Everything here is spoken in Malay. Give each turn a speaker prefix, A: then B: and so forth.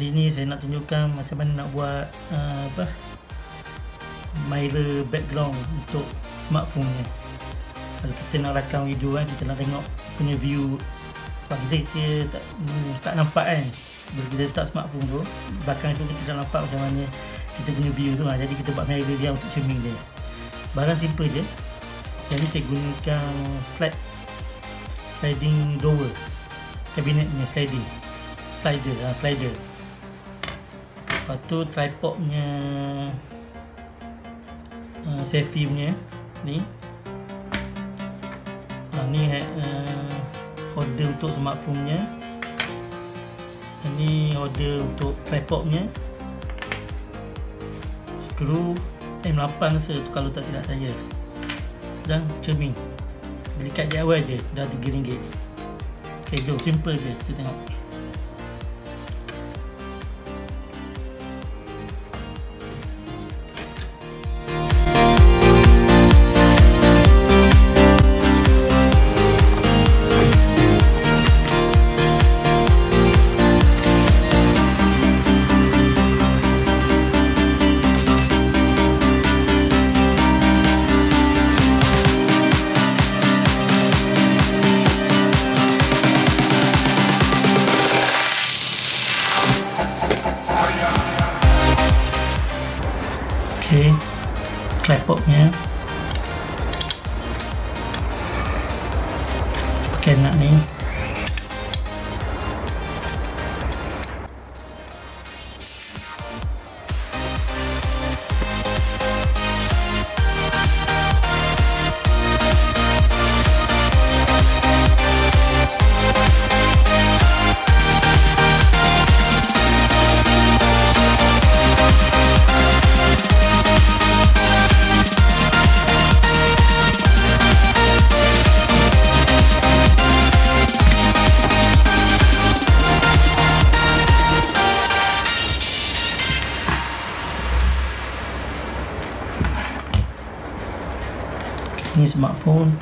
A: Kali ni saya nak tunjukkan macam mana nak buat mirror background untuk smartphone ni. Kalau kita nak rakam video kan, kita nak tengok punya view. Sebab kita tak nampak kan, bila kita letak smartphone tu, belakang tu kita tak nampak macam mana kita punya view tu. Jadi kita buat mirror dia untuk cermin dia. Barang simple je. Jadi saya gunakan sliding door, kabinet ni slider. Lepas tu tripod punya selfie punya ni. Ni holder untuk smartphone nya. Ini holder untuk tripod nya. Skru M8 rasa tu kalau tak silap saya. Dan cermin. Beli kat DIY je, dah RM3. Okay, jom simple je kita tengok. Okay, tripodnya pakai nak ni. Ini smartphone.